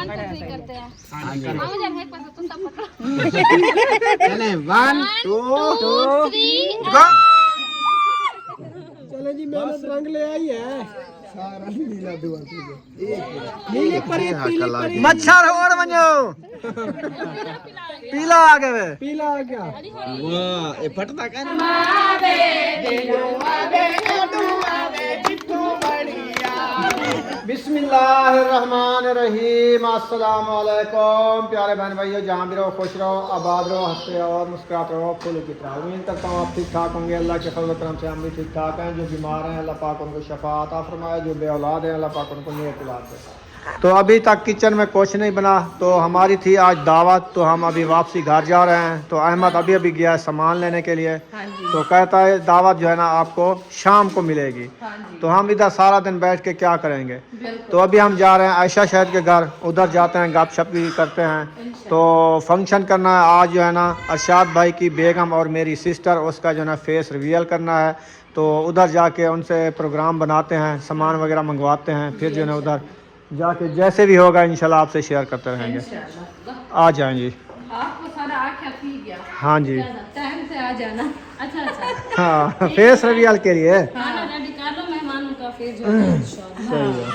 करते हैं। चले 1 2 3 गो। चले जी मेहनत रंग ले आई है। सारा नीला दुआ नीली परी पीली परी मच्छर और बनो पीला आ गए पीला आ गया। वाह ये फटता कर बिस्मिल्लाहिर्रहमानिर्रहीम। अस्सलाम वालेकुम प्यारे बहन भाइयों, जहाँ भी रहो खुश रहो, आबाद रहो, हंसते रहो और मुस्कुराते रहो, फूलों की तरह। उम्मीद करता हूँ आप ठीक ठाक होंगे। अल्लाह के फजल करम से हम भी ठीक ठाक हैं। जो बीमार हैं अल्लाह पाक उनको शफा अता फरमाए, जो बे औलाद हैं अल्लाह पाक उनको नेक औलाद दे। तो अभी तक किचन में कुछ नहीं बना, तो हमारी थी आज दावत, तो हम अभी वापसी घर जा रहे हैं। तो अहमद अभी अभी गया है सामान लेने के लिए। तो कहता है दावत जो है ना आपको शाम को मिलेगी। तो हम इधर सारा दिन बैठ के क्या करेंगे। तो अभी हम जा रहे हैं आयशा शहद के घर, उधर जाते हैं, गपशप भी करते हैं। तो फंक्शन करना है आज जो है ना अरशाद भाई की बेगम और मेरी सिस्टर, उसका जो है ना फेस रिवील करना है। तो उधर जाके उनसे प्रोग्राम बनाते हैं, सामान वगैरह मंगवाते हैं, फिर जो है ना उधर जाके जैसे भी होगा इंशाल्लाह आपसे शेयर करते रहेंगे। आ जाएं जी। आपको सारा आँखें पी गया। हाँ जी टाइम से आ जाना। अच्छा हाँ फेस रिवील के लिए खाना रेडी कर लो, मेहमानों का फिर जो है इंशाल्लाह। सही है,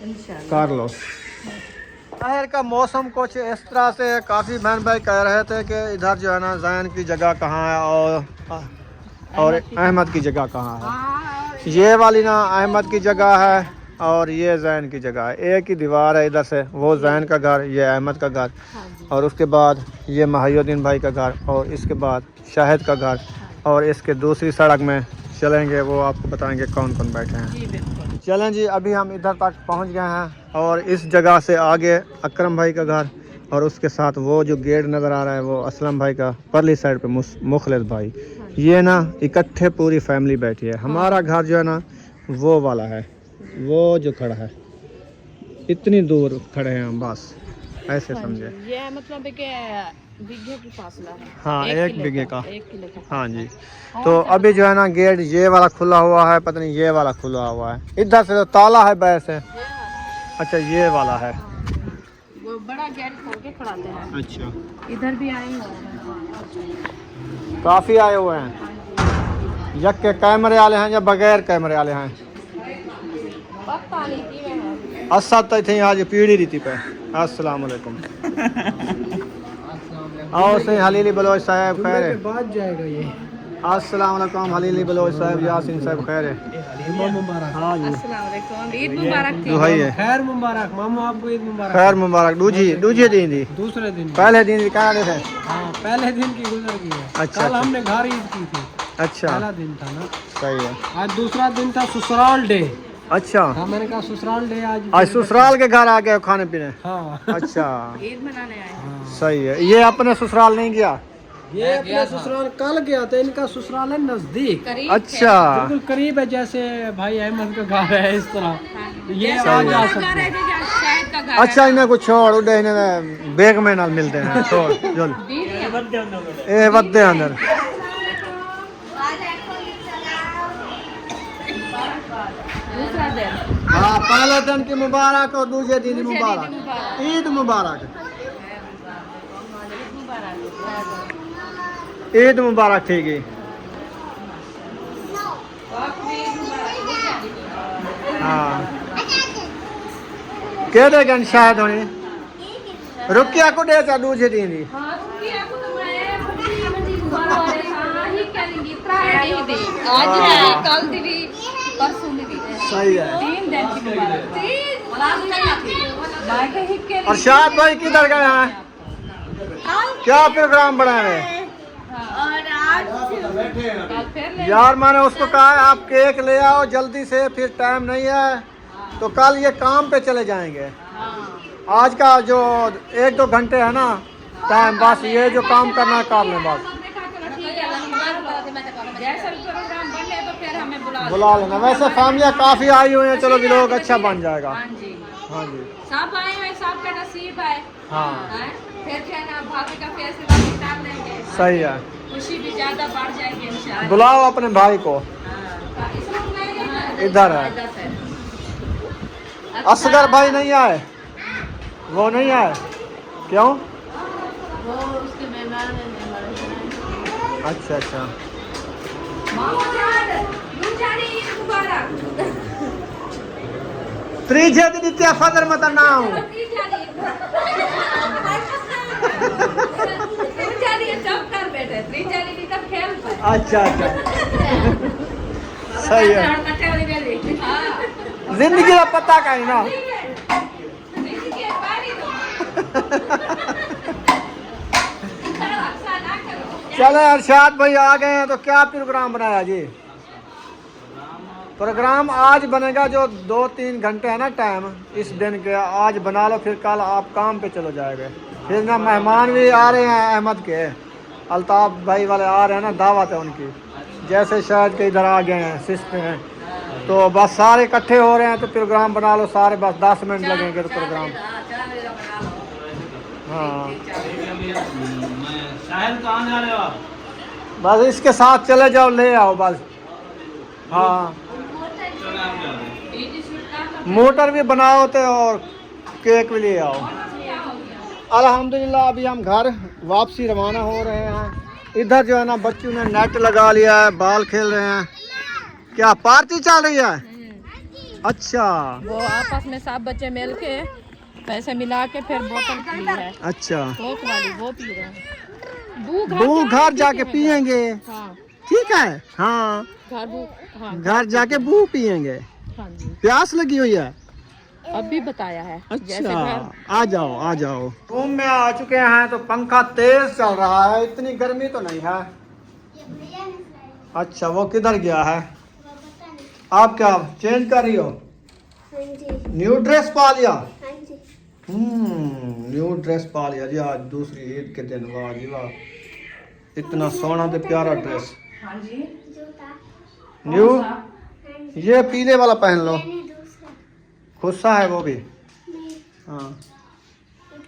इंशाल्लाह कर लो। शहर का मौसम कुछ इस तरह से, काफ़ी बहन भाई कह रहे थे कि इधर जो है ना जैन की जगह कहाँ है और अहमद की जगह कहाँ है। ये वाली ना अहमद की जगह है और ये जैन की जगह है। एक ही दीवार है, इधर से वो जैन का घर, ये अहमद का घर, और उसके बाद ये महायुद्दीन भाई का घर, और इसके बाद शाहिद का घर, और इसके दूसरी सड़क में चलेंगे, वो आपको बताएंगे कौन कौन बैठे हैं। चलें जी, अभी हम इधर तक पहुंच गए हैं और इस जगह से आगे अकरम भाई का घर, और उसके साथ वो जो गेट नज़र आ रहा है वो असलम भाई का, परली साइड पे मुखलिस भाई। ये ना इकट्ठे पूरी फैमिली बैठी है। हमारा घर जो है ना वो वाला है, वो जो खड़ा है, इतनी दूर खड़े हैं हम, बस ऐसे समझे। ये मतलब एक बीघे की फासला है। हाँ एक बीघे का। 1 किलो का। हाँ जी। तो अभी जो है ना गेट ये वाला खुला हुआ है, पता नहीं ये वाला खुला हुआ है, इधर से तो ताला है बैर से। अच्छा ये वाला है, वो बड़ा गेट खोल के खड़ाते हैं। अच्छा इधर भी आए हुए हैं। काफ़ी आए हुए हैं। यक के कैमरे वाले हैं या बगैर कैमरे वाले हैं। पता नहीं की है। अस्सा तक थे आज पीढ़ी रीति पे। अस्सलाम वालेकुम। आओ से हलीली बलोच साहब खैर है। बाद जाएगा ये। अस्सलाम वालेकुम हलीली बलोच साहब, यासीन साहब खैर है। मुबारक। हाँ जी अस्सलाम वालेकुम, ईद मुबारक थी। दुहाई है। खैर मुबारक मामू, आपको ईद मुबारक। खैर मुबारक। दूजी दिन थी, दूसरे दिन। पहले दिन थी कहाँ थे। हाँ पहले दिन की गुजर गई है। अच्छा, कल हमने घर ईद की थी। अच्छा पहला दिन था ना। सही है। आज दूसरा दिन था ससुराल डे। अच्छा हाँ मैंने कहा ससुराल डे आज। आज ससुराल के घर आ गए खाने पीने। हाँ अच्छा ईद मनाने आए हैं। सही है। ये अपने ससुराल नहीं गया। ये अपना ससुराल कल गया था, इनका ससुराल है नजदीक। करीब अच्छा बिल्कुल करीब है, जैसे भाई अहमद का घर है इस तरह। ये जैसे आ जा हमारा सकते घर है, हैं। जैसे शायद का घर अच्छा है। इन्हें कुछ छोड़ उड़े, इन्हें बैग में ना मिलते हैं, छोड़ चल ए वद्दे अंदर। दूसरा दिन हाँ पहले दिन की मुबारक और दूसरे दिन की मुबारक। ईद मुबारक, ईद मुबारक। ठीक है हाँ कह देगा शायद होनी रुकिया को दे दूसरे दिन ही। आज है, कल दी भी, परसों दी भी। सही है। 3 दिन की मुबारक। अरशाद भाई किधर गए हैं, क्या प्रोग्राम बना रहे हैं। यार मैंने उसको कहा है आप केक ले आओ जल्दी से, फिर टाइम नहीं है तो कल ये काम पे चले जाएंगे। आज का जो 1-2 घंटे है ना टाइम, बस ये जो काम करना है काम में बस बुला लेना। वैसे फैमिलियाँ काफ़ी आई हुई हैं, चलो भी लोग अच्छा बन जाएगा। हाँ जी, हाँ जी सब आए हुए, सबका नसीब है। हाँ हैं? फिर क्या ना भाभी का फैसला निकाल लेंगे। सही है। खुशी भी ज्यादा बढ़ जाएगी इंशाल्लाह। बुलाओ अपने भाई को, इधर है। असगर भाई नहीं आए। वो नहीं आए? क्यों? वो उसके मेहमान हैं, अच्छा अच्छा। त्रिजे दिन इत्या फदर मत नाम। अच्छा अच्छा, सही है। जिंदगी का पता का ही ना। चले अरशाद भाई आ गए हैं, तो क्या प्रोग्राम बनाया जी? प्रोग्राम आज बनेगा, जो 2-3 घंटे है ना टाइम इस दिन के, आज बना लो, फिर कल आप काम पे चलो जाएंगे। फिर ना मेहमान भी आ रहे हैं अहमद के, अल्ताफ भाई वाले आ रहे हैं ना, दावत है उनकी। जैसे शायद के इधर आ गए हैं, शिफ्ट हैं, तो बस सारे इकट्ठे हो रहे हैं, तो प्रोग्राम बना लो सारे, बस 10 मिनट लगेंगे तो प्रोग्राम। हाँ कहाँ जा रहे हो आप? बस इसके साथ चले जाओ, ले आओ बस। हाँ मोटर भी बनाओ तो, और केक भी ले आओ। अल्हम्दुलिल्लाह अभी हम घर वापसी रवाना हो रहे हैं। इधर जो है ना बच्चों ने नेट लगा लिया है, बाल खेल रहे हैं। क्या पार्टी चल रही है? अच्छा, वो आपस में सब बच्चे मिल के पैसे मिला के फिर बोतल पी है। अच्छा, कोक वाली वो पी रहे हैं। बू घर जाके पियेंगे। हाँ ठीक है, हाँ हाँ घर जाके बू पियेंगे। हाँ जी, प्यास लगी हुई है। अभी बताया है। जैसे अच्छा, आ जाओ आ जाओ। रूम में आ चुके हैं, तो पंखा तेज चल रहा है, इतनी गर्मी तो नहीं है। अच्छा, वो किधर गया है? आप क्या चेंज कर रही हो? न्यू ड्रेस पा लिया? न्यू ड्रेस पा लिया जी, आज दूसरी ईद के दिन। वाह जी वाह, इतना सोना तो प्यारा ड्रेस। हाँ जी, न्यू, ये पीले वाला पहन लो, खुस्सा है वो भी। हाँ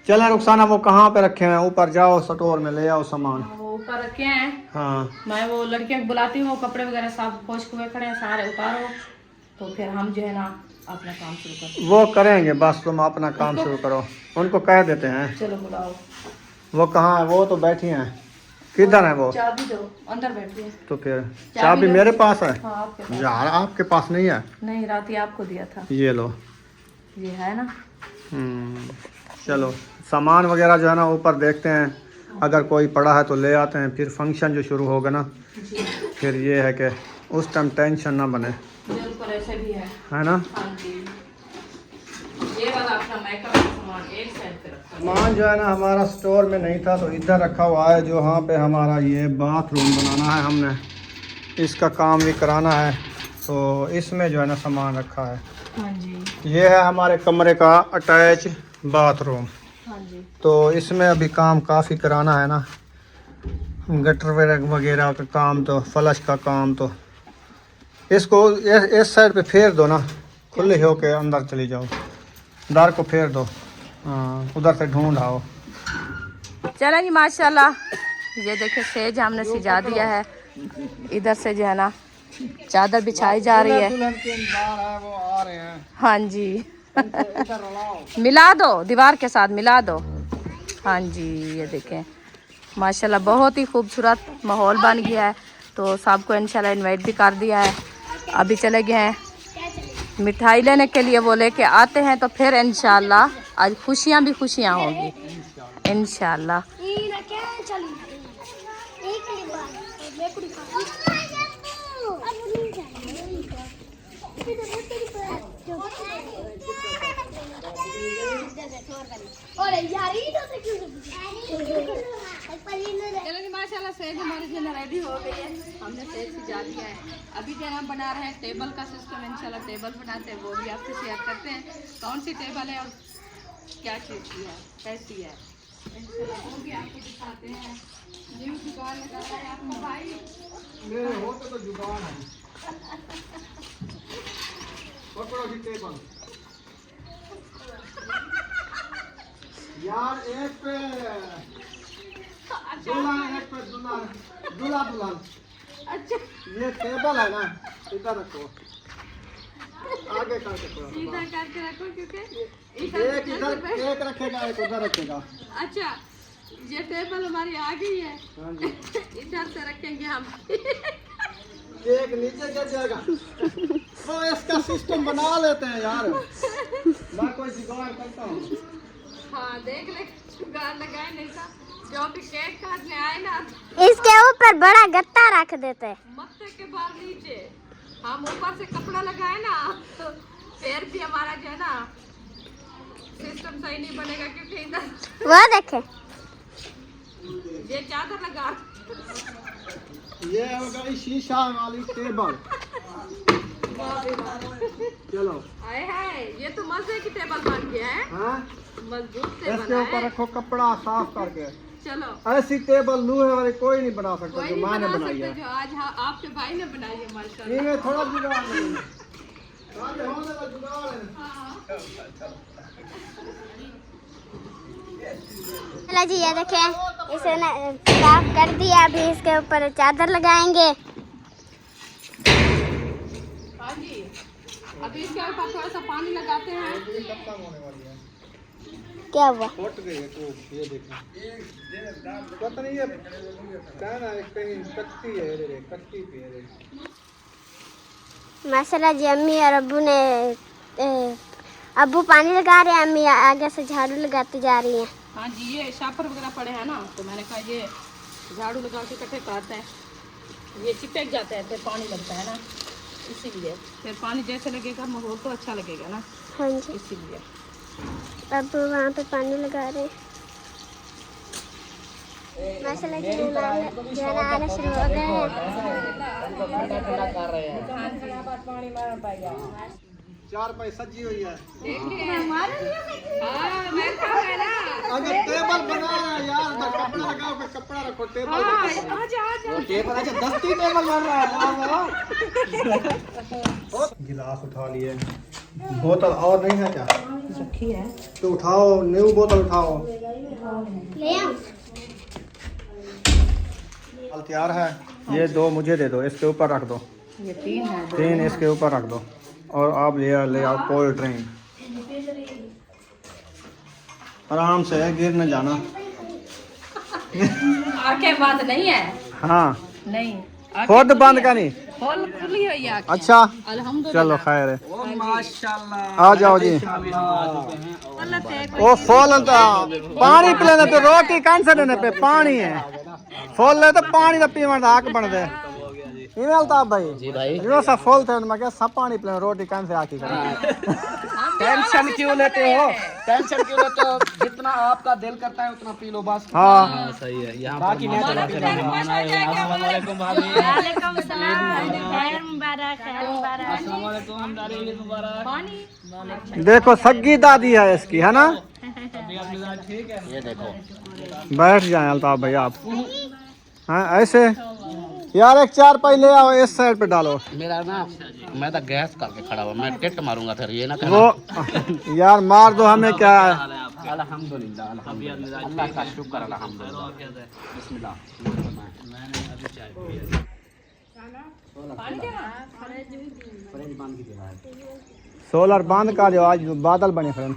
चले रुखसाना, वो कहाँ पे रखे हैं? ऊपर जाओ स्टोर में ले आओ सामान। वो ऊपर रखे हैं। हाँ मैं वो लड़कियों को बुलाती हूँ, कपड़े वगैरह सब खोज हुए खड़े हैं, सारे उतारो, तो फिर हम जो है ना अपना काम शुरू करते हैं। वो करेंगे, बस तुम अपना काम शुरू करो, उनको कह देते हैं। चलो बुलाओ। वो कहाँ है? वो तो बैठी हैं। किधर है वो? चाबी दो, अंदर बैठी है। तो फिर चाबी मेरे पास है। हाँ आपके पास। यार आपके पास नहीं है? नहीं, रात ही आपको दिया था। ये लो। ये है ना। चलो सामान वगैरह जो है ना ऊपर देखते हैं, अगर कोई पड़ा है तो ले आते हैं। फिर फंक्शन जो शुरू होगा ना, फिर ये है कि उस टाइम टेंशन ना बने, ऊपर ऐसे भी है ना। हाँ जी, ये वाला अपना मेकअप का सामान एक साइड पे रखा है। सामान जो है ना हमारा स्टोर में नहीं था, तो इधर रखा हुआ है। जो यहाँ पे हमारा ये बाथरूम बनाना है, हमने इसका काम भी कराना है, तो इसमें जो है ना सामान रखा है। हाँ जी, ये है हमारे कमरे का अटैच बाथरूम। हाँ जी, तो इसमें अभी काम काफ़ी कराना है ना, गटर वगैरह का काम, तो फ्लश का काम। तो इसको इस साइड पे फेर दो ना, खुले हो के अंदर चली जाओ, दार को फेर दो। हाँ उधर से ढूंढ आओ। चलो जी माशाल्लाह, ये देखिए सेज हमने सिजा दिया है। इधर से जो है ना चादर बिछाई जा रही है। दुल्हन के इंतजार है, वो आ रहे हैं। हाँ जी, इधर रलाओ। मिला दो दीवार के साथ, मिला दो। हाँ जी, ये देखें माशाल्लाह बहुत ही खूबसूरत माहौल बन गया है। तो सबको इंशाल्लाह इनवाइट भी कर दिया है। अभी चले गए हैं मिठाई लेने के लिए, वो लेके आते हैं, तो फिर इंशाल्लाह आज खुशियाँ भी खुशियाँ होगी इंशाल्लाह। चलो माशाल्लाह सेज हमारी जो रेडी हो गई है, हमने सेज सजा दिया है। अभी जो हम बना रहे हैं टेबल का सिस्टम, इंशाल्लाह टेबल बनाते हैं, वो भी आपसे शेयर करते हैं कौन सी टेबल है और क्या चीज़ की है, कैसी है, इंशाल्लाह वो भी आपको दिखाते हैं। न्यू जुगाड़ लगा रहा है आपका भाई। मेरे होते तो जुगाड़ है। पकड़ो जी टेबल। यार एक पे दुल्हन, एक पे दुल्हन, दूल्हा दुल्हन। अच्छा ये टेबल है ना, इधर रखो। आगे करके थोड़ा सीधा करके रखो क्योंकि एक इधर एक रखेगा एक उधर रखेगा। अच्छा ये टेबल हमारी आ गई है, हाँ जी। इधर से रखेंगे हम। एक नीचे गिर जाएगा। वो इसका सिस्टम बना लेते हैं यार, मैं कोई जुगाड़ करता हूँ। हाँ देख ले, जुगाड़ लगाए नहीं था, जो भी केक काटने आए ना इसके ऊपर बड़ा गत्ता रख देते हैं। मत्थे के बाल नीचे, हम ऊपर से कपड़ा लगाए ना तो पैर भी हमारा जो है ना सिस्टम सही नहीं बनेगा, क्योंकि इधर वो देखे ये चादर लगा। ये हो गई शीशा वाली टेबल। चलो आए हाय, ये तो मजे की टेबल बन गया है, हाँ, मजबूत से इसके बना ऊपर है। रखो कपड़ा साफ करके। चलो ऐसी टेबल लूहे वाली कोई नहीं बना सकता कोई जो नहीं माँ ने बना बनाई सकता है। जो आज आपके भाई ने बनाई है माशाल्लाह। इनमें थोड़ा जुगाड़ नहीं है। आज होने का जुगाड़ है। चलो जी ये देखे इसे साफ कर दिया, अभी इसके ऊपर चादर लगाएंगे। हाँ जी, अभी इसके ऊपर थोड़ा सा पानी लगाते हैं। क्या हुआ? फट गई है तो ये देखो, पता नहीं ये क्या ना कहीं कच्ची है, ये कच्ची पे है। माशाल्लाह जी अम्मी और अब्बू ने अब्बू पानी लगा रहे हैं, अम्मी आगे से झाड़ू लगाती जा रही हैं। हाँ जी, ये शापर वगैरह पड़े हैं ना, तो मैंने कहा ये झाड़ू लगा के इकट्ठे करते हैं, ये चिपक जाते हैं, फिर पानी लगता है ना, इसीलिए फिर पानी जैसे लगेगा माहौल तो अच्छा लगेगा ना, हाँ जी, इसीलिए। अब्बू वहाँ पे पानी लगा रहे हैं। माशाल्लाह जी मेहमान आना शुरू हो गए हैं। चार पाई सजी हुई है। हाँ, मैं खा रहा है ना। अगर टेबल बना रहा है यार तो कपड़ा लगाओ, फिर कपड़ा रखो टेबल। आजा आजा। टेबल अच्छा दस्ती टेबल बन रहा है। गिलास उठा लिए, बोतल और नहीं है क्या? रखी है तो उठाओ, न्यू बोतल उठाओ। ले आओ। फल तैयार है, ये दो मुझे दे दो, इसके ऊपर रख दो। ये तीन है, तीन इसके ऊपर रख दो, और आप ले आओ कोल्ड ड्रिंक। आराम से गिर न जाना। आंखें बंद नहीं है, हाँ, नहीं खुद बंद का नहीं। खोल खुली हुई है आंखें। अच्छा अल्हम्दुलिल्लाह। चलो खैर है, माशाल्लाह। आ जाओ जी। वो फल पानी पिलाने पे, रोटी कैंसर देने पे पानी है, फल ले तो पानी तो पीवन हक बन दे। इवें अल्ताफ भाई जी भाई जो सा फल थे मैं क्या सब पानी पिलाने, रोटी कैंसर आकी कर। टेंशन क्यों लेते हो? टेंशन क्यों लेते हो? जितना आपका दिल करता है उतना पी लो बस। हाँ सही है। यहाँ बाकी मैं तो अस्सलाम वालेकुम भाभी। वालेकुम सलाम, खैर मुबारक, खैर मुबारक। अस्सलाम वालेकुम, दादी मुबारक। पानी देखो सग्गी दादी है इसकी, है ना? ठीक है। ये देखो बैठ जाए अल्ताफ भाई आप। हाँ ऐसे यार, एक चार पाई ले आओ, इस साइड पे डालो। मेरा ना मैं तो गैस करके खड़ा हुआ, मैं टिट मारूंगा फिर ये ना कहना। वो यार मार दो, हमें क्या है। अल्हम्दुलिल्लाह अल्हम्दुलिल्लाह, अल्लाह का शुक्र अल्हम्दुलिल्लाह। बिस्मिल्लाह। सोलर बंद कर दो, आज बादल बने फ्रेंड।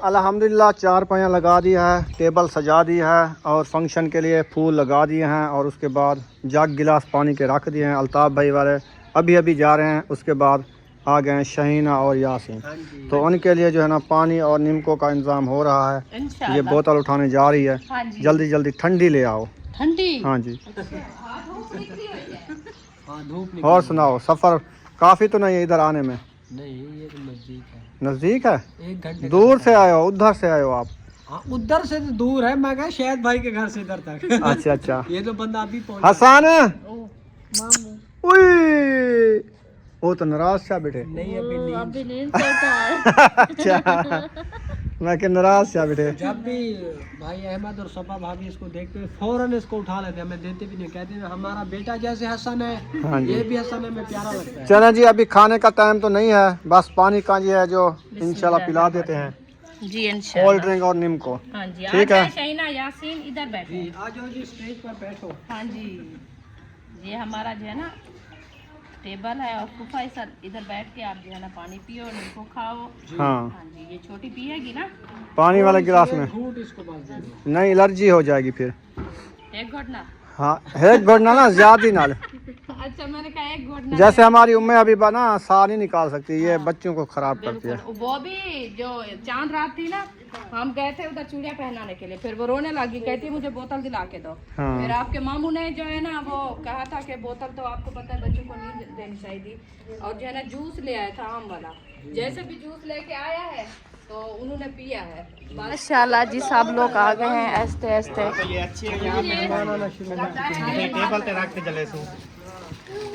अल्हम्दुलिल्लाह चार पाया लगा दिया है, टेबल सजा दी है, और फंक्शन के लिए फूल लगा दिए हैं, और उसके बाद जग गिलास पानी के रख दिए हैं। अल्ताफ भाई वाले अभी अभी जा रहे हैं, उसके बाद आ गए हैं शहीना और यासीन, तो उनके लिए जो है ना पानी और नीमको का इंतज़ाम हो रहा है। इंशाल्लाह। ये बोतल उठाने जा रही है, हाँ जी। जल्दी जल्दी ठंडी ले आओ। ठंडी। हाँ जी। हाँ धूप और सुनाओ, सफ़र काफ़ी तो नहीं है इधर आने में? नहीं, ये तो नजदीक है, नज़दीक है? 1 घंटे। दूर से आए हो, उधर से आए हो आप? हाँ, उधर से तो दूर है, मैं कहा शायद भाई के घर से इधर तक। अच्छा अच्छा। ये तो बंदा अभी पहुंच। हसन, मामू उई, वो तो नाराज था बेटे। नहीं अभी अभी नींद से उठा है। अच्छा, मैं कि नाराज था बेटे। जब भी भाई अहमद और सपा भाभी इसको देखते हैं फौरन इसको उठा लेते हैं, हमें देते भी नहीं, कहते हैं हमारा बेटा जैसे हसन है, हाँ जी। ये भी हसन है, हमें प्यारा लगता है। चलें जी, अभी खाने का टाइम तो नहीं है, बस पानी का जी है जो इंशाल्लाह पिला देते हैं, जी इंशाल्लाह। कोल्ड ड्रिंक और नीमको। हाँ जी, ठीक है। शहीना यासीन इधर बैठो। जी आ जाओ जी, स्टेज पर बैठो। हाँ जी, ये हमारा जो है ना टेबल है और सोफा है सर, इधर बैठ के आप जो है ना पानी पियो, नींबू खाओ। हाँ हाँ जी, ये छोटी पिएगी ना, पानी वाले गिलास में घूट इसको बस दे दो। नहीं, एलर्जी हो जाएगी फिर। एक घोटना। हाँ एक घोटना ना ज्यादा ही नाल, अच्छा मैंने कहा एक घोटना। जैसे हमारी उम्में अभी बना सार नहीं निकाल सकती, ये बच्चों को खराब करती है। बिल्कुल, वो भी जो चांद रात थी ना, हम गए थे उधर चूड़िया पहनाने के लिए, फिर वो रोने लगी, कहती है मुझे बोतल दिला के दो। हाँ। फिर आपके मामू ने जो है ना वो कहा था कि बोतल तो आपको पता है बच्चों को नहीं देनी चाहिए, और जो है ना जूस ले आया था आम वाला, जैसे भी जूस लेके आया है तो उन्होंने पिया है। माशाल्लाह जी, सब लोग आ गए हैं ऐसे ऐसे।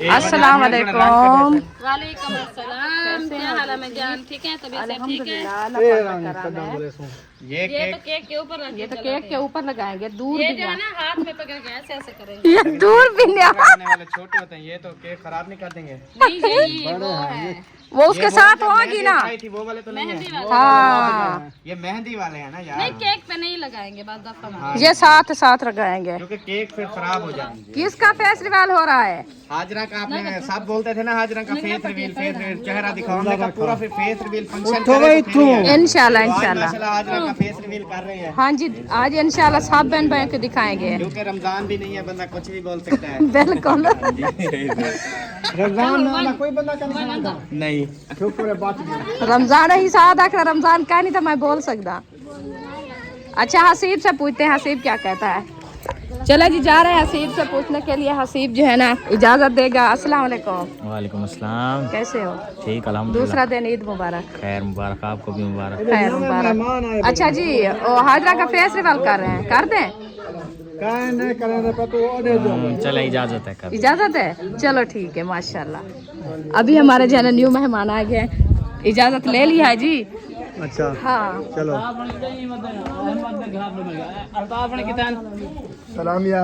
अस्सलाम वालेकुम। वालेकुम अस्सलाम। क्या हाल है मैं जान? ठीक है, तबीयत सब ठीक है? ये तो केक के ऊपर ये तो केक के ऊपर लगाएंगे, दूर ये भी जो है ना, ना हाथ में पकड़ के ऐसे ऐसे करेंगे। ये दूर भी ना, वाले छोटे होते हैं, ये तो केक खराब नहीं कर देंगे। नहीं ये वो है वो उसके साथ होगी ना। थी वो वाले तो नहीं है। मेहंदी वाला। हाँ ये मेहंदी वाले हैं ना यार, नहीं केक पे नहीं लगाएंगे, बस दफ्तर में। ये साथ साथ लगाएंगे। क्योंकि केक फिर खराब हो जाएंगे। किसका फेस्टिवल हो रहा है? हाजरा का आपने सब बोलते थे ना, हाजरा का फेस रिवील चेहरा दिखाओ, हमने कहा पूरा फिर फेस रिवील फंक्शन इंशाल्लाह इंशाल्लाह। हाजरा का फेस रिवील कर रहे हैं, हाँ जी, आज इंशाल्लाह सब बहन बहन को दिखाएंगे। क्योंकि रमजान भी नहीं है, बंदा कुछ भी बोल सकता है। बिल्कुल। रमजान वाला कोई बंदा का नहीं, रमजान ही सादा का रमजान का नहीं था मैं बोल सकता। अच्छा हसीब से पूछते हैं, हसीब क्या कहता है। चलो जी, जा रहे हैं हसीब से पूछने के लिए। हसीब जो है ना इजाजत देगा। अस्सलाम वालेकुम। वालेकुम अस्सलाम। कैसे हो? ठीक अल्हम्दुलिल्लाह। दूसरा दिन ईद मुबारक। खैर मुबारक, आपको भी मुबारक। खैर मुबारक। अच्छा जी, हाजरा का फेस्टिवल कर रहे हैं, कर दें? चले इजाजत है कर। इजाजत है, चलो ठीक है माशाल्लाह। अभी हमारे जो है ना न्यू मेहमान आ गए, इजाजत ले लिया है जी। अच्छा हाँ चलो। सलाम या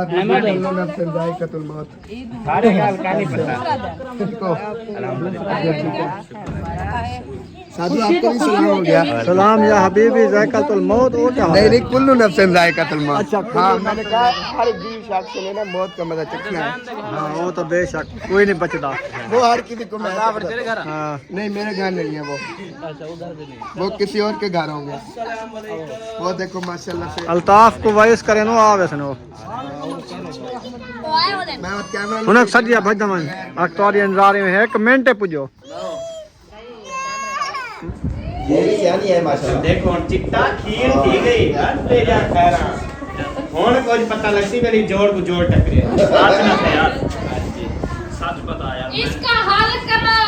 साधु आपको भी सलाम हो गया। सलाम या हबीबी ज़ायक़तुल मौत। वो क्या नहीं कुल्लू नफ्सिन ज़ायक़तुल मौत। अच्छा हाँ, मैंने कहा हर जीव शख्स ने ना मौत का मजा चखना है। हाँ वो तो बेशक कोई नहीं बचता। वो हर किसी को हाँ नहीं, मेरे घर नहीं है वो किसी और के घर होंगे। वो देखो माशाल्लाह से अल्ताफ को वॉइस करे नो आवे सनो मैं और कैमरा हुनक सदिया भजमन अक्तौरी इंतजार में है, एक मिनट पुजो। ये सियानी है माशाल्लाह। देखो चिट्टा खीर दी गई ले जा खैरा हुन कुछ पता लगसी मेरी जोड़ को जोड़ टकरे सच ना यार, सच बताया इसका हालत करो।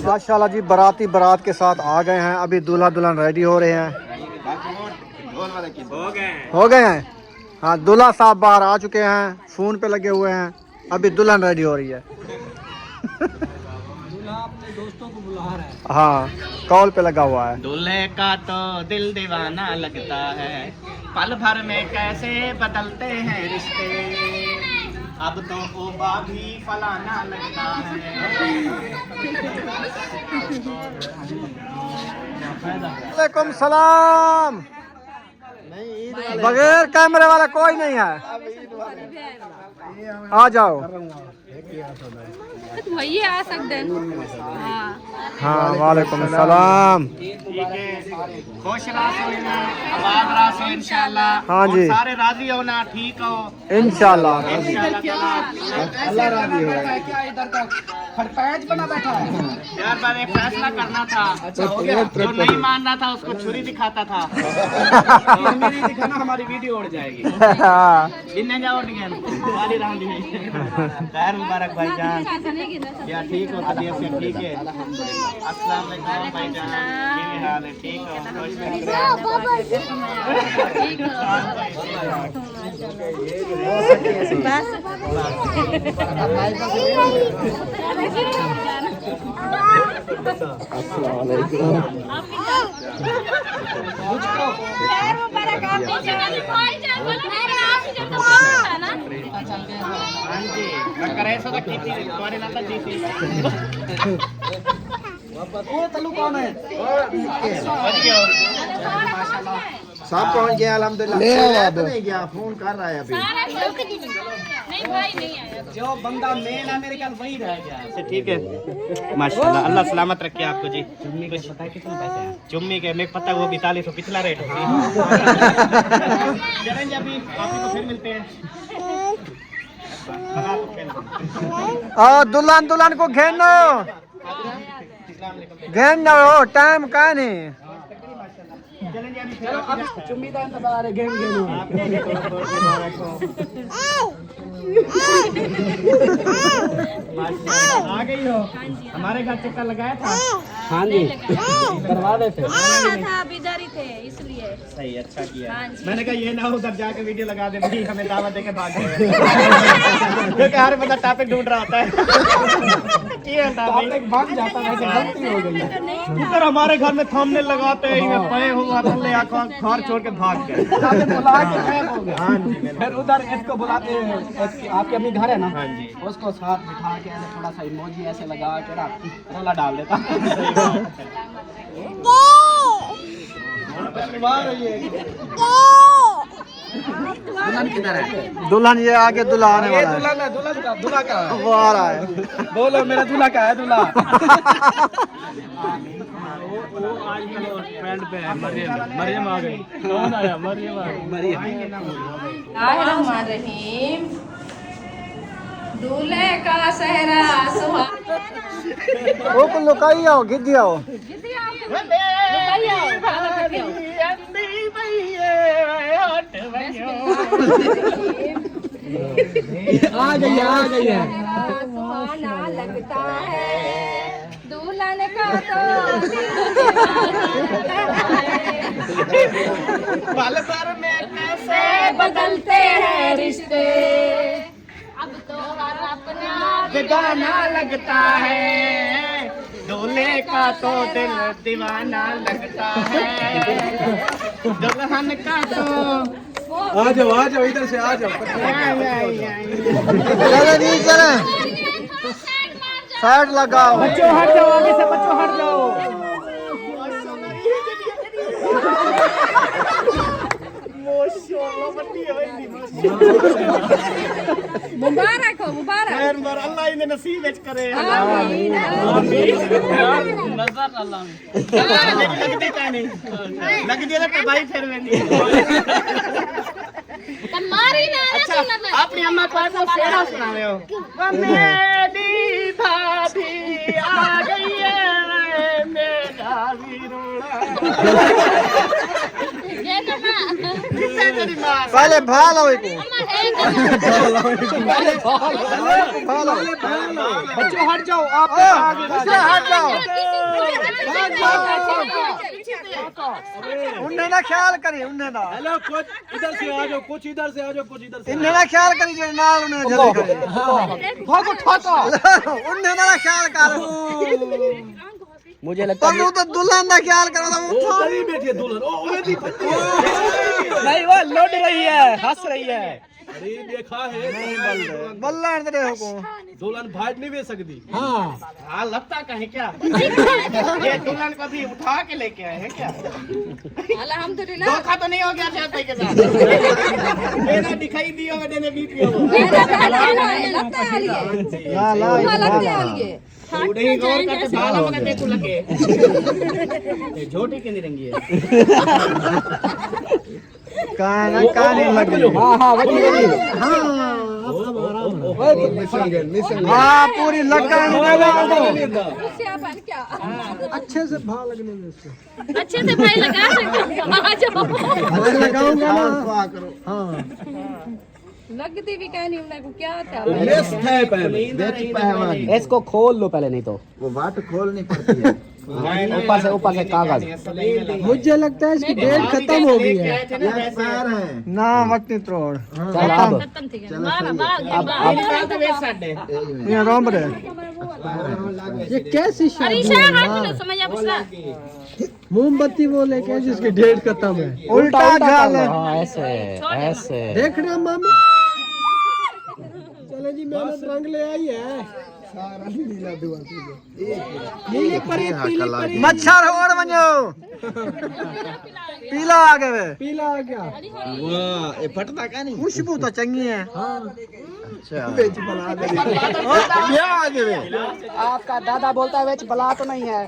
माशाल्लाह जी, बाराती बारात के साथ आ गए हैं। अभी दूल्हा दुल्हन रेडी हो रहे हैं, हो गए हैं। हाँ दूल्हा साहब बाहर आ चुके हैं, फोन पे लगे हुए हैं। अभी दुल्हन रेडी हो रही है। अपने दोस्तों को बुला रहा है। हाँ कॉल पे लगा हुआ है। दूल्हे का तो दिल दीवाना लगता है, पल भर में कैसे बदलते हैं रिश्ते, अब तो ओबा भी फलाना लगता है। वालेकुम सलाम। बगैर कैमरे वाला कोई नहीं है, आ जाओ। वही आ सकते हैं। हाँ वालेकुम सलाम। खुश रहो, आबाद रहो इंशाल्लाह। हाँ जी। और सारे राजी हो ना, ठीक हो इंशाल्लाह। अल्लाह राजी हो। क्या इधर का खड़पैच बना बैठा है यार, बार एक फैसला करना था। जो नहीं मानना था उसको छुरी दिखाता था। मेरी दिखाना हमारी वीडियो उड़ जाएगी। इन्हें जाओ वाली राम दी। खैर मुबारक भाईजान, या ठीक हो, तबीयत से ठीक है? अस्सलाम वालेकुम भाईजान, क्या हाल है? ठीक हो? हाँ जी, मैं करे सो तक की थी, तुम्हारी नाता जी थी। वो तल्लू कौन है? बच गया। माशाल्लाह सब पहुंच गया अल्हम्दुलिल्लाह। ले आओ अब। नहीं गया, फोन कर रहा है अभी। नहीं भाई नहीं आया। जो बंदा मेन है मेरे ख्याल वही रह गया। अच्छा ठीक है, माशाल्लाह, अल्लाह सलामत रखे आपको जी। चुम्मी कुछ पता है कितने पैसे हैं? चुम्मी के मेरे पता है वो 4200 पिछला रेट है। चलेंगे अभी आप ही को फिर मिलते हैं। दुल्हन दुल्हन को घेनो घेनो, टाइम का नहीं। चलो अब चुम्मी का इंतजार है, गेम खेलो। आ गई हो? हमारे घर चक्कर लगाया था? हाँ जी, करवा देते। आप इधर ही थे इसलिए। सही, अच्छा किया। हाँ जी। मैंने कहा ये ना उधर जाके वीडियो लगा दे भाई, हमें दावत देके भाग गए। क्योंकि हर बंदा टॉपिक ढूंढ रहा होता है। टॉपिक भाग जाता है, गलती हो गई। इधर हमारे घर में थंबनेल लगाते हैं, इधर पए हुआ थल्ले आंखों घर छोड़ के भाग गए। बुला के गायब हो गए। हाँ जी, फिर उधर इसको बुलाते हैं, आपके अपनी घर है ना? हाँ जी। उसको साथ बिठा के ऐसे थोड़ा सा इमोजी ऐसे लगा के ना रोला डाल देता। दुल्हन किधर है? दुल्हन ये आगे दूल्हा आने वाला है। दुल्हन है, दूल्हा का वो आ रहा है। बोलो मेरा दूल्हा का है, दूल्हा। वो आजकल ट्रेंड पे है, मरियम आ गई। कौन आया? मरियम आ गई। बिस्मिल्लाहिर्रहमानिर्रहीम। दूल्हे का सहरा सुहा। वो को लुकाई आओ, गिद्दी आओ। आ गई है। सुहाना लगता है दुल्हन का तो। पल भर में कैसे बदलते हैं रिश्ते, अब तो हर अपना बेगाना लगता है, दूल्हे का तो दिल दीवाना लगता है, दुल्हन का तो। आ जाओ इधर से आ जाओ। चले नहीं चले, साइड लगाओ। बच्चों हट जाओ, आगे से बच्चों हट जाओ। मुबारक हो, मुबारक। खैर मर अल्लाह इन्हें नसीब विच करे। नजर अल्लाह में लगती का नहीं लगती है तो भाई फिर वेंदी। तुम्हारी ना अच्छा, अपनी अम्मा पास को शेरा सुना रहे हो। मेरी भाभी आ गई है, मेरा वीरोड़ा। ये तो मां कितने तेरी माँ? पहले भालो इको, भालो। बच्चों हट जाओ, आप इससे हट जाओ। उन्हें ना ख्याल करी, उन्हें ना। हेलो, कुछ इधर से आ जाओ, कुछ इधर से आ जाओ, कुछ इधर से। इन्हें ना ख्याल करी जो नाल उन्हें जल्दी करे। भागो ठाका। उन्हें ना ख्याल कर। मुझे लगता तब तो दुल्हन का ख्याल करो तो वो है बैठी है दुल्हन। नहीं, वो लौट रही है, हंस रही है। अरे देखा है, बल्ला दे को दुल्हन भाट नहीं बेच सकती। हाँ लगता कहीं क्या? ये दुल्हन को भी उठा के लेके आए हैं क्या? अल्हम्दुलिल्लाह। धोखा तो नहीं हो गया चाचा के साथ? मेरा दिखाई दिया मैंने बीपी हो। ला ला नहीं गौर करके बाला मने देखो लगे। झोटी के नहीं रंगी है। कान नहीं लगी। हाँ पूरी लगा अच्छे से भाव लगने में इससे। अच्छे से भाई लगा सकते हो। आ जाओ। मैं लगाऊंगा ना। हाँ लगती भी कहनी उन्हें को क्या था। इसको खोल लो पहले, नहीं तो वो बात खोलनी पड़ती है। ऊपर से कागज। मुझे लगता है इसकी डेट खत्म हो गई है। पैर है ना वक्त नहीं तोड़। चल अब खत्म थी गया। बारह बारह ये रोम रे ये कैसी शादी अरीशा है? हाथ में समझ आ पुछला। मोमबत्ती वो लेके जिसकी डेट खत्म है, उल्टा ख्याल है। ऐसे ऐसे देख रहे हैं मामी। चले जी मेहनत रंग ले आई है। मच्छर और बनो पीला आ गए पीला आ गया वाह ये फटता का नहीं खुशबू तो चंगी है अच्छा वेच बला दे ये आ गए आपका दादा बोलता है वेच बला तो नहीं है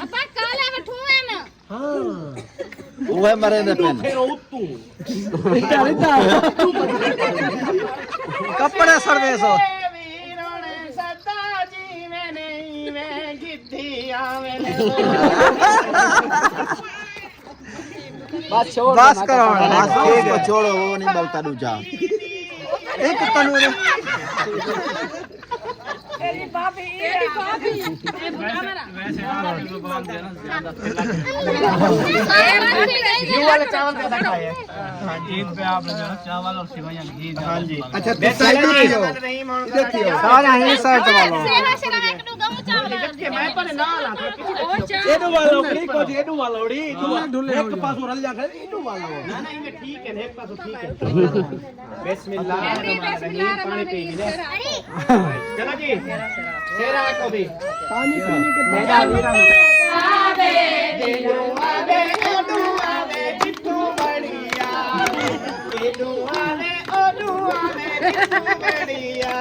अपा काला बठुए ना वो है मरे ने पेन कपड़े सर्वेस हो बस छोड़ बस करो ठीक है छोड़ो वो नहीं बोलता दूजा एक तनूर वाले चावल का खाए ईद पे आपने जो चावल और सिवैयां घी हाँ जी अच्छा तो साइड देखियो देखियो सारा ही साइड वाला सेवा सेवा एक नु गम चावल मैं पर ना ला एडू वाला उड़ी को एडू वाला उड़ी ढुले एक पास रल जा एडू वाला ना ना ये ठीक है एक पास ठीक है बिस्मिल्लाह पानी पी ले चलो जी शेरा को भी पानी पीने के मेरा वीरा आवे देनु आवे ओडू आवे चिट्टू बढ़िया देनु आवे ओडू आवे चिट्टू बढ़िया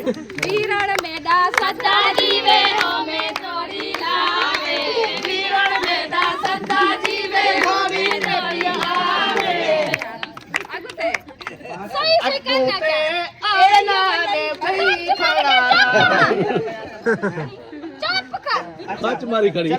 वीरण मेडा सदा जीवे हो में तोड़ी लावे वीरण मेडा सदा जीवे हो में तोड़ी लावे अगुते सही से करना क्या ए ना दे भाई खड़ा चल पकड़ सच मारी खड़ी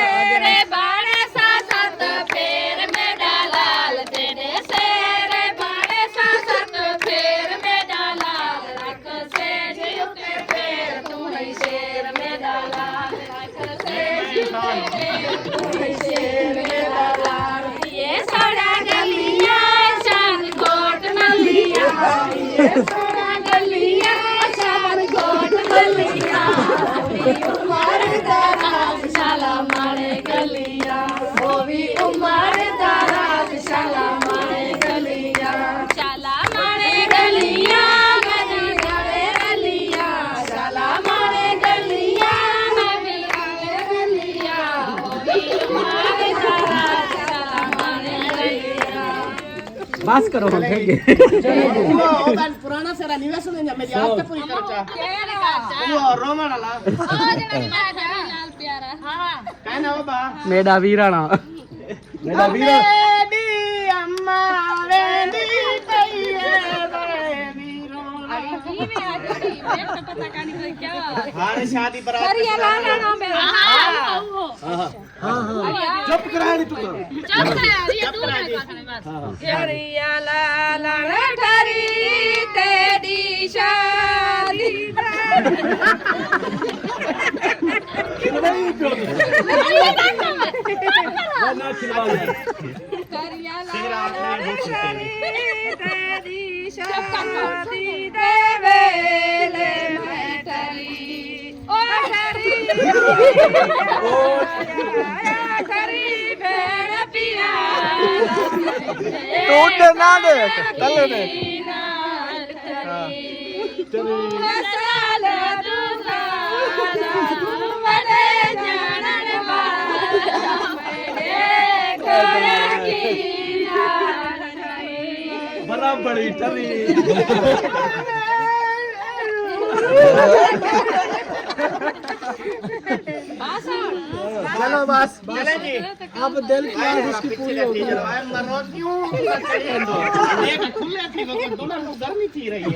तेरे बाड़े सा सत फेर में डालाल तेरे सेरे बाड़े सा सत फेर में डालाल रख से झुके फेर तू ही शेर में डालाल रख से झुके तू ही शेर में डालाल ये सारा गलियां चांद कोट नलिया ये सारा गलियां चांद कोट नलिया उमर दराज शाला मारे गलिया वो भी उमर दराज शाला मारे गलिया शाला मारे गलिया मैं गावे गलिया शाला मारे गलिया मैं भी गावे गलिया वो भी उमर दराज शाला मारे गलिया बस करो हम फिर पुराना सारा निवेश में मेरी आपका पूरी कर चा वो रोमन वाला ओ जरा लाल प्यारा हां कहना हो बा मेरा वीराना मेरा वीरा वेडी अम्मा वेडी कहिए बड़े वीरो अरे जी में आ गई मैं तो पता का नहीं क्या हां शादी पर करिया लाला ना मेरा हां चुप करानी तू तो चुप कर ये दूर है बात करिया लाला ठरी तेरी शादी ना खिलवाना करिया लाला तेरी शादी देवेले मैं ठरी ओ ठरी ठरी भेड़ पिया टूट ना दे तले दे साल दुसाला बड़े जानन वाला मेरे गोरा की बड़ा बड़ी टरी चलो बस चले जी अब दिल की आस उसकी पूरी हो गई मरो क्यों एक खुले थी वो दोनों को गर्मी थी रही है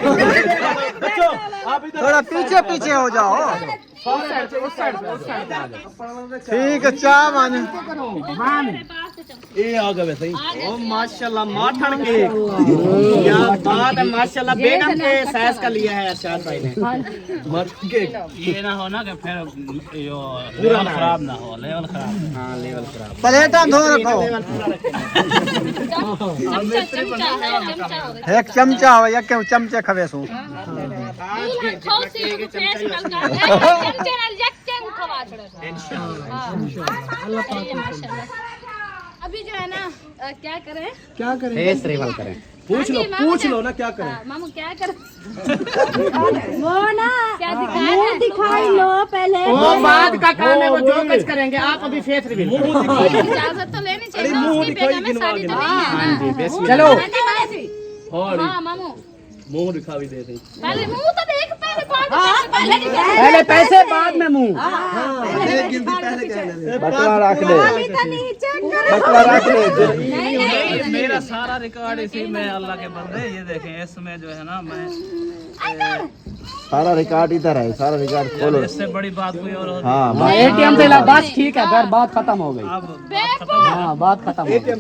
बच्चों आप इधर थोड़ा पीछे पीछे हो जाओ उस साइड ठीक है चा मान ये आ गए सही ओ माशाल्लाह माठन के क्या बात है माशाल्लाह बेगम के साइज का लिया है अरशद भाई ने मर के ये ना हो ना कि फिर यो लेवल खराब ना हो लेवल खराब हां लेवल खराब प्लेटा धो रखो एक चमचा हो या क्यों चमचे खवे सू अभी जो है ना क्या करें? क्या करें? फेस रिवल करें। पूछ लो ना क्या करें? मामू क्या करें? वो ना क्या दिखाई लो पहले। वो बाद का काम है, वो जो कुछ करेंगे। आप अभी फेस रिवील इजाजत तो लेनी चाहिए ना, उसकी बेगम में शादी तो नहीं है ना। चलो हाँ मामू मुंह दिखावी दे दे। पहले मुंह तो देख, पहले पहले पैसे बाद में मुंह। बटवा रख ले, बटवा रख ले। मेरा सारा रिकॉर्ड इसी में, अल्लाह के बंदे। ये देखें, इसमें जो है ना मैं सारा रिकॉर्ड इधर है, सारा रिकॉर्ड खोलो। इससे बड़ी बात कोई और होती। हाँ ATM से ला, बस ठीक है, घर बात खत्म हो गई। अब हाँ बात खत्म हो गई।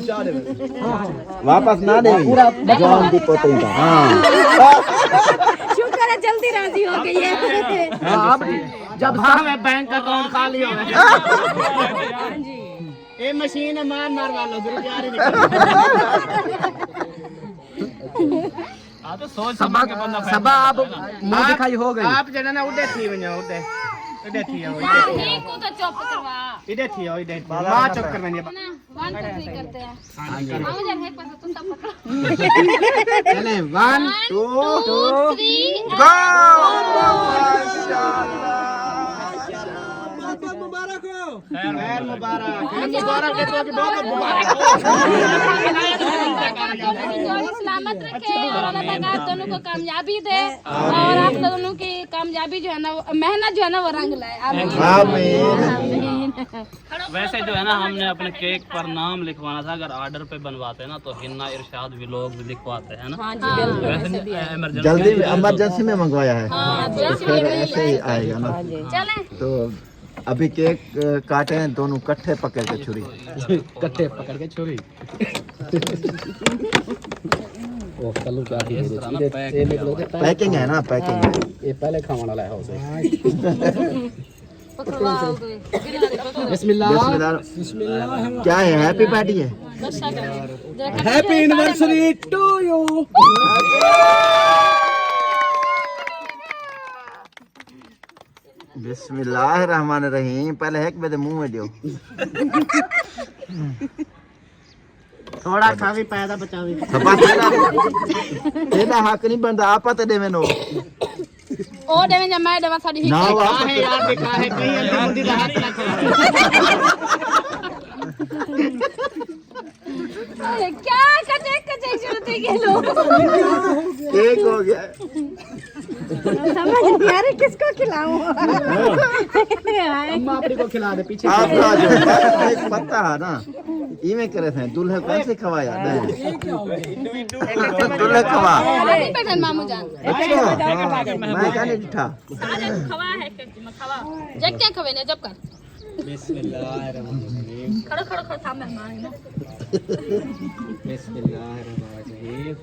वापस ना दे पूरा जॉन की पोती का। हाँ शुक्र है जल्दी राजी हो गई है। हाँ, अब जब हमें बैंक अकाउंट खाली हो गया। ये मशीन है, मार वालो रुपया नहीं निकल। तो सोच समझ के बंदा सबा आप मुंह दिखाई हो गई। आप जना ना उड़े थी वने उड़े थी हो ठीक को तो चुप करवा इधर थी हो इधर मां चुप कर मैंने ना 1 2 3 करते हैं। मामू जान है पास तो सब पकड़ो। चले 1 2 3 गो। खैर मुबारक के तो की बहुत मुबारक। सलामत रखे और अल्लाह ताला आप दोनों को कामयाबी दे और आप दोनों की कामयाबी जो है ना, मेहनत जो है ना वो रंग लाए। आमीन। वैसे जो है ना, हमने अपने केक पर नाम लिखवाना था। अगर ऑर्डर पे बनवाते ना तो हिन्ना इरशाद व्लॉग भी लिखवाते हैं ना। वैसे जल्दी इमरजेंसी में मंगवाया है, हाँ, तो फिर ऐसे ही आएगा ना। चलें। तो अभी केक काटे हैं दोनों कट्ठे पकड़ के छुरी। कट्टे पकड़ के छुरी। ओ कल्लू क्या है? पैकिंग है ना, पैकिंग है। ये पहले खाने वाला है उसे। पकड़वाओ दो। बिस्मिल्लाह। बिस्मिल्लाह। क्या है? हैप्पी पार्टी है। Happy anniversary to you. बिस्मिल्लाहिर्रहमानिर्रहीम। पहले एक बेदे मुंह में दियो। थोड़ा खावी पैदा बचावी। तेरा हक नहीं बनता, आपा ते देवे नो। ओ देवे जा मैं देवा साडी ना हिक। वापस है यार, दिखा है कहीं अंदर मुंडी का हाथ रखा है। क्या कचे कचे चलते के लोग। केक हो गया। समझ नहीं आ रही किसको खिलाऊं। अम्मा अपनी को खिला दे पीछे। आप जो एक पता है ना, इमे करे थे दुल्हे कौन से खवाया नहीं दुल्हे खवा। नहीं बैठन मामू जान। अच्छा मैं क्या नहीं दिखा। खवा है कि मैं खवा। जब क्या खवे ने जब कर। बिस्मिल्लाहिर्रहमानिर्रहीम। खड़ो खड़ो खड़ो था मेहमान। बिस्मिल्लाहिर्रहमानिर्रहीम।